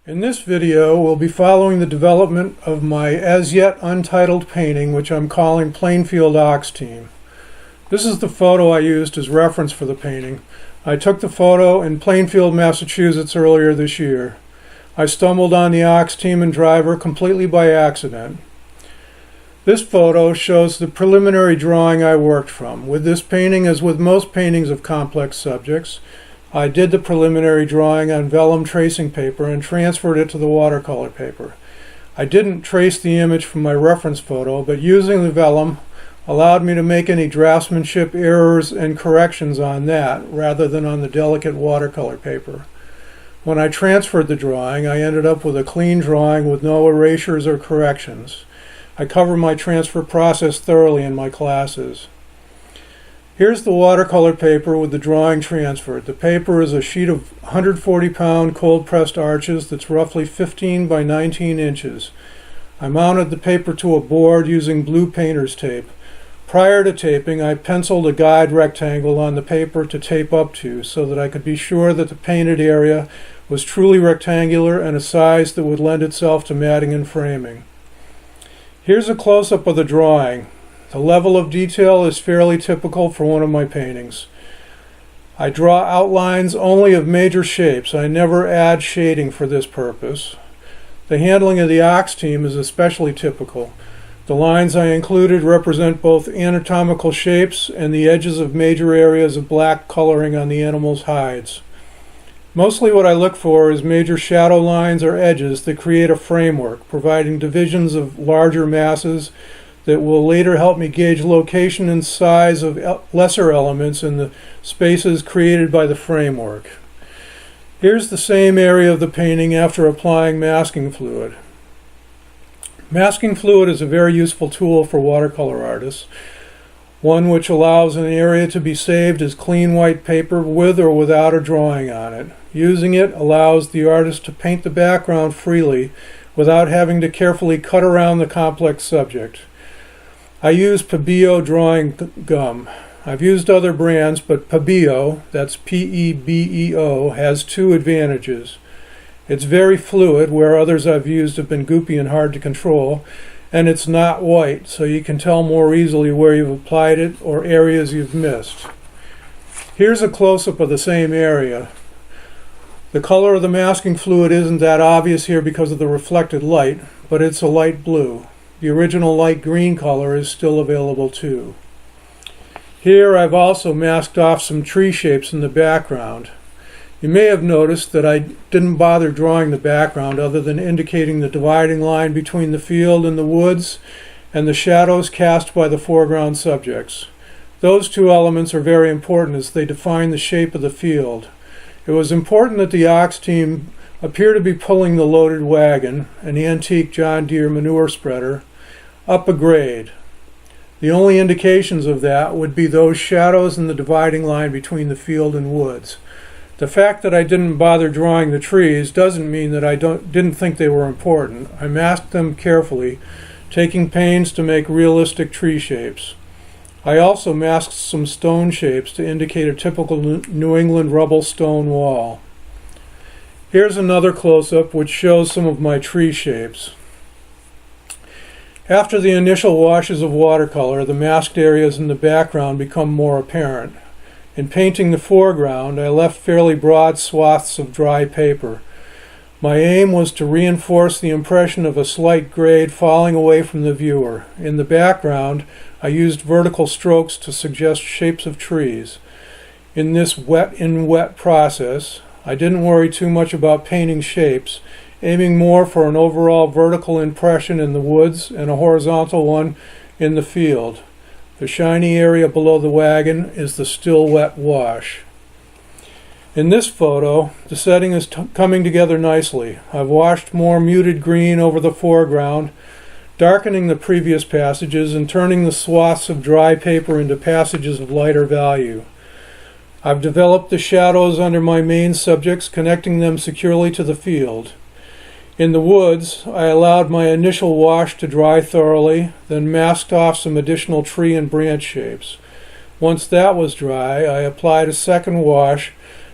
In this video, we'll be following the development of my as-yet untitled painting, which I'm calling Plainfield Ox Team. This is the photo I used as reference for the painting. I took the photo in Plainfield, Massachusetts earlier this year. I stumbled on the Ox Team and driver completely by accident. This photo shows the preliminary drawing I worked from. With this painting, as with most paintings of complex subjects, I did the preliminary drawing on vellum tracing paper and transferred it to the watercolor paper. I didn't trace the image from my reference photo, but using the vellum allowed me to make any draftsmanship errors and corrections on that rather than on the delicate watercolor paper. When I transferred the drawing, I ended up with a clean drawing with no erasures or corrections. I cover my transfer process thoroughly in my classes. Here's the watercolor paper with the drawing transferred. The paper is a sheet of 140-pound cold-pressed arches that's roughly 15 by 19 inches. I mounted the paper to a board using blue painter's tape. Prior to taping, I penciled a guide rectangle on the paper to tape up to so that I could be sure that the painted area was truly rectangular and a size that would lend itself to matting and framing. Here's a close-up of the drawing. The level of detail is fairly typical for one of my paintings. I draw outlines only of major shapes. I never add shading for this purpose. The handling of the Ox Team is especially typical. The lines I included represent both anatomical shapes and the edges of major areas of black coloring on the animal's hides. Mostly what I look for is major shadow lines or edges that create a framework, providing divisions of larger masses that will later help me gauge location and size of lesser elements in the spaces created by the framework. Here's the same area of the painting after applying masking fluid. Masking fluid is a very useful tool for watercolor artists, one which allows an area to be saved as clean white paper with or without a drawing on it. Using it allows the artist to paint the background freely without having to carefully cut around the complex subject. I use Pebeo drawing gum. I've used other brands, but Pebeo, that's P-E-B-E-O, has two advantages. It's very fluid, where others I've used have been goopy and hard to control, and it's not white, so you can tell more easily where you've applied it or areas you've missed. Here's a close-up of the same area. The color of the masking fluid isn't that obvious here because of the reflected light, but it's a light blue. The original light green color is still available too. Here I've also masked off some tree shapes in the background. You may have noticed that I didn't bother drawing the background other than indicating the dividing line between the field and the woods and the shadows cast by the foreground subjects. Those two elements are very important as they define the shape of the field. It was important that the Ox Team appear to be pulling the loaded wagon, an antique John Deere manure spreader, up a grade. The only indications of that would be those shadows and the dividing line between the field and woods. The fact that I didn't bother drawing the trees doesn't mean that I didn't think they were important. I masked them carefully, taking pains to make realistic tree shapes. I also masked some stone shapes to indicate a typical New England rubble stone wall. Here's another close-up which shows some of my tree shapes. After the initial washes of watercolor, the masked areas in the background become more apparent. In painting the foreground, I left fairly broad swaths of dry paper. My aim was to reinforce the impression of a slight grade falling away from the viewer. In the background, I used vertical strokes to suggest shapes of trees. In this wet process, I didn't worry too much about painting shapes, aiming more for an overall vertical impression in the woods and a horizontal one in the field. The shiny area below the wagon is the still wet wash. In this photo, the setting is coming together nicely. I've washed more muted green over the foreground, darkening the previous passages and turning the swaths of dry paper into passages of lighter value. I've developed the shadows under my main subjects, connecting them securely to the field. In the woods, I allowed my initial wash to dry thoroughly, then masked off some additional tree and branch shapes. Once that was dry, I applied a second wash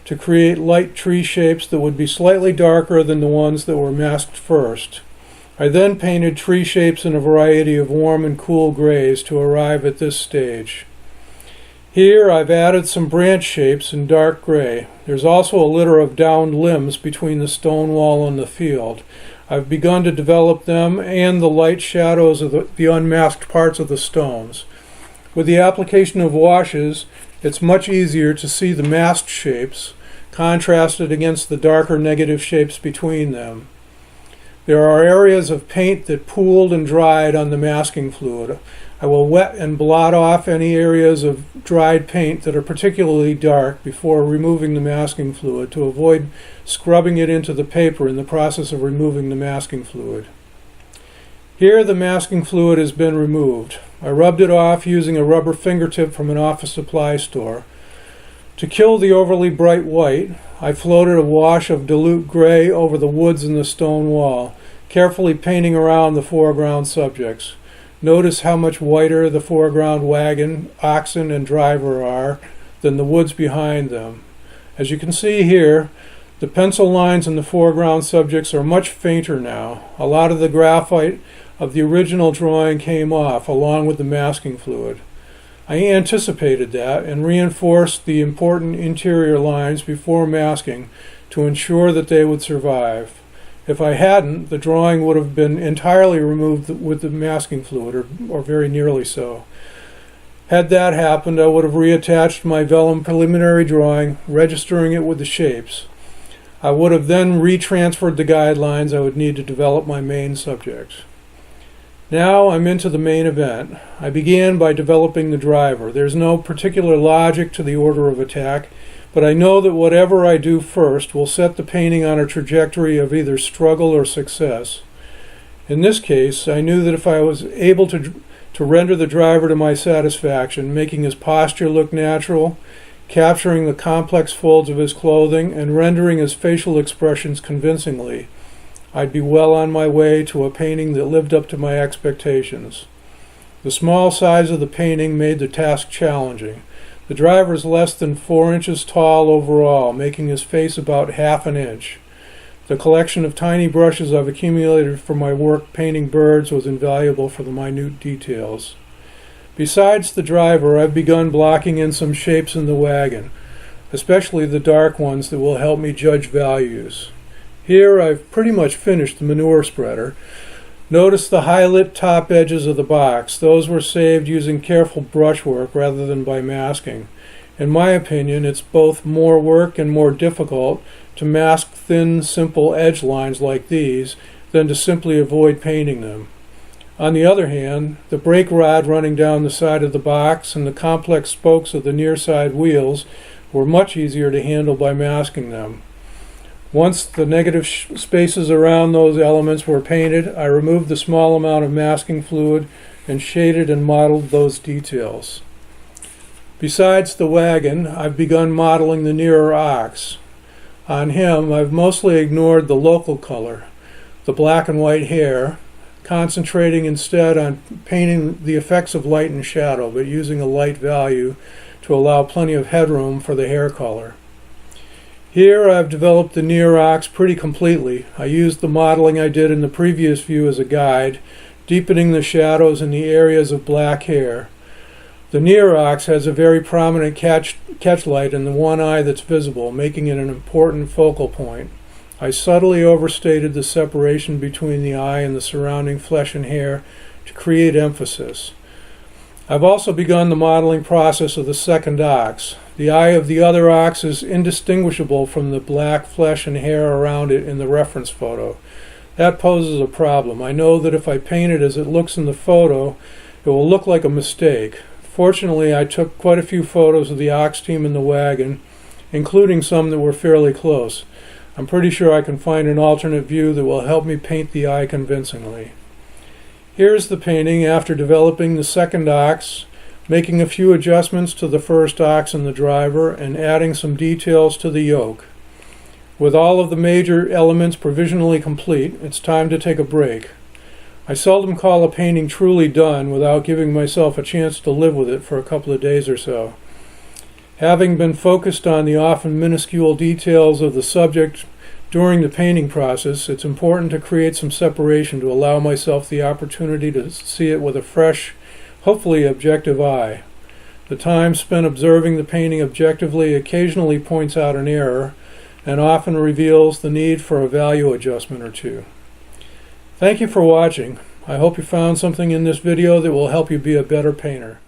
to create light tree shapes that would be slightly darker than the ones that were masked first. I then painted tree shapes in a variety of warm and cool grays to arrive at this stage. Here I've added some branch shapes in dark gray. There's also a litter of downed limbs between the stone wall and the field. I've begun to develop them and the light shadows of the unmasked parts of the stones. With the application of washes, it's much easier to see the masked shapes contrasted against the darker negative shapes between them. There are areas of paint that pooled and dried on the masking fluid. I will wet and blot off any areas of dried paint that are particularly dark before removing the masking fluid to avoid scrubbing it into the paper in the process of removing the masking fluid. Here the masking fluid has been removed. I rubbed it off using a rubber fingertip from an office supply store. To kill the overly bright white, I floated a wash of dilute gray over the woods and the stone wall, carefully painting around the foreground subjects. Notice how much whiter the foreground wagon, oxen, and driver are than the woods behind them. As you can see here, the pencil lines in the foreground subjects are much fainter now. A lot of the graphite of the original drawing came off, along with the masking fluid. I anticipated that and reinforced the important interior lines before masking to ensure that they would survive. If I hadn't, the drawing would have been entirely removed with the masking fluid, or very nearly so. Had that happened, I would have reattached my vellum preliminary drawing, registering it with the shapes. I would have then retransferred the guidelines I would need to develop my main subject. Now I'm into the main event. I began by developing the driver. There's no particular logic to the order of attack, but I know that whatever I do first will set the painting on a trajectory of either struggle or success. In this case, I knew that if I was able to render the driver to my satisfaction, making his posture look natural, capturing the complex folds of his clothing, and rendering his facial expressions convincingly, I'd be well on my way to a painting that lived up to my expectations. The small size of the painting made the task challenging. The driver is less than 4 inches tall overall, making his face about ½ an inch. The collection of tiny brushes I've accumulated for my work painting birds was invaluable for the minute details. Besides the driver, I've begun blocking in some shapes in the wagon, especially the dark ones that will help me judge values. Here I've pretty much finished the manure spreader. Notice the high-lit top edges of the box. Those were saved using careful brushwork rather than by masking. In my opinion, it's both more work and more difficult to mask thin, simple edge lines like these than to simply avoid painting them. On the other hand, the brake rod running down the side of the box and the complex spokes of the near side wheels were much easier to handle by masking them. Once the negative spaces around those elements were painted, I removed the small amount of masking fluid and shaded and modeled those details. Besides the wagon, I've begun modeling the nearer ox. On him, I've mostly ignored the local color, the black and white hair, concentrating instead on painting the effects of light and shadow, but using a light value to allow plenty of headroom for the hair color. Here I've developed the near ox pretty completely. I used the modeling I did in the previous view as a guide, deepening the shadows in the areas of black hair. The near ox has a very prominent catch light in the one eye that's visible, making it an important focal point. I subtly overstated the separation between the eye and the surrounding flesh and hair to create emphasis. I've also begun the modeling process of the second ox. The eye of the other ox is indistinguishable from the black flesh and hair around it in the reference photo. That poses a problem. I know that if I paint it as it looks in the photo, it will look like a mistake. Fortunately, I took quite a few photos of the ox team in the wagon, including some that were fairly close. I'm pretty sure I can find an alternate view that will help me paint the eye convincingly. Here's the painting after developing the second ox, making a few adjustments to the first ox and the driver, and adding some details to the yoke. With all of the major elements provisionally complete, it's time to take a break. I seldom call a painting truly done without giving myself a chance to live with it for a couple of days or so. Having been focused on the often minuscule details of the subject during the painting process, it's important to create some separation to allow myself the opportunity to see it with a fresh, hopefully objective eye. The time spent observing the painting objectively occasionally points out an error and often reveals the need for a value adjustment or two. Thank you for watching. I hope you found something in this video that will help you be a better painter.